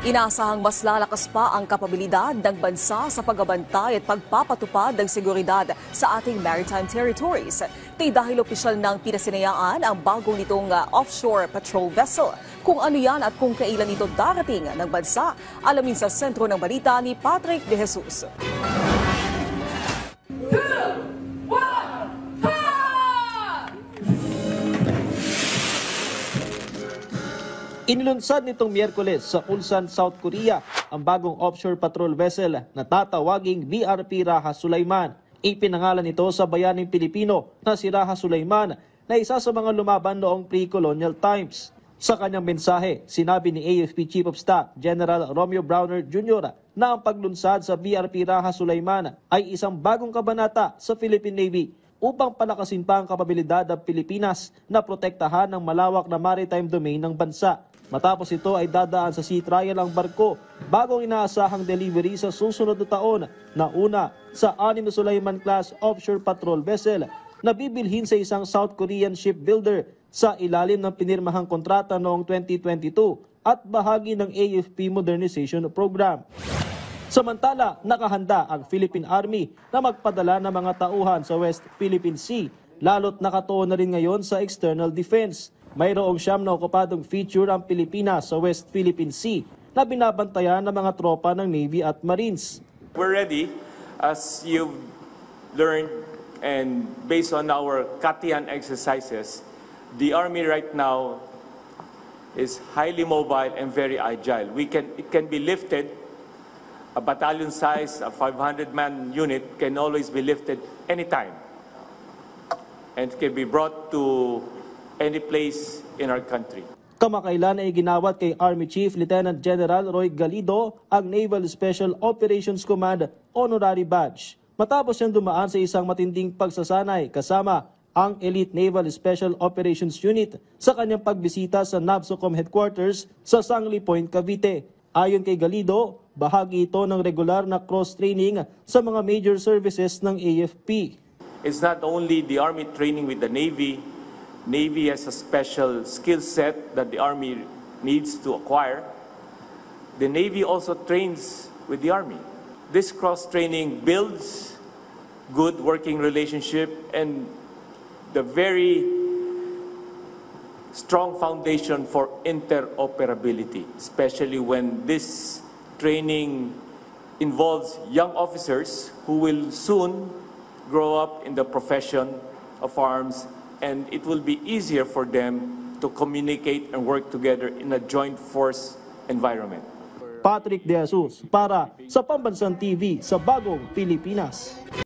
Inaasahang mas lalakas pa ang kapabilidad ng bansa sa pagbabantay at pagpapatupad ng seguridad sa ating maritime territories. Dahil opisyal ng pinasinayaan ang bagong nitong offshore patrol vessel. Kung ano yan at kung kailan ito darating ng bansa, alamin sa sentro ng balita ni Patrick De Jesus. Inilunsad nitong Miyerkules sa Ulsan, South Korea ang bagong offshore patrol vessel na tatawaging BRP Raha Sulaiman. Ipinangalan ito sa bayaning Pilipino na si Raha Sulaiman na isa sa mga lumaban noong pre-colonial times. Sa kanyang mensahe, sinabi ni AFP Chief of Staff General Romeo Browner Jr. na ang paglunsad sa BRP Raha Sulaiman ay isang bagong kabanata sa Philippine Navy upang palakasin pa ang kapabilidad ng Pilipinas na protektahan ang malawak na maritime domain ng bansa. Matapos ito ay dadaan sa sea trial ang barko bagong inaasahang delivery sa susunod na taon na una sa 6 na Sulaiman class offshore patrol vessel na bibilhin sa isang South Korean shipbuilder sa ilalim ng pinirmahang kontrata noong 2022 at bahagi ng AFP Modernization Program. Samantala, nakahanda ang Philippine Army na magpadala ng mga tauhan sa West Philippine Sea, lalo't nakatuon na rin ngayon sa external defense. Mayroong 9 na okupadong feature ang Pilipinas sa West Philippine Sea na binabantayan ng mga tropa ng Navy at Marines. We're ready, as you've learned, and based on our Katian exercises, the Army right now is highly mobile and very agile. It can be lifted. A battalion size, a 500-man unit can always be lifted anytime and can be brought to any place in our country. Kamakailan ay ginawat kay Army Chief Lieutenant General Roy Galido ang Naval Special Operations Command Honorary Badge. Matapos siyang dumaan sa isang matinding pagsasanay kasama ang Elite Naval Special Operations Unit sa kanyang pagbisita sa NAVSOCOM Headquarters sa Sangli Point, Cavite. Ayon kay Galido, bahagi ito ng regular na cross-training sa mga major services ng AFP. It's not only the Army training with the Navy. Navy has a special skill set that the Army needs to acquire. The Navy also trains with the Army. This cross-training builds good working relationship and the very strong foundation for interoperability, especially when this training involves young officers who will soon grow up in the profession of arms, and it will be easier for them to communicate and work together in a joint force environment. Patrick De Jesus para sa Pambansang TV sa Bagong Pilipinas.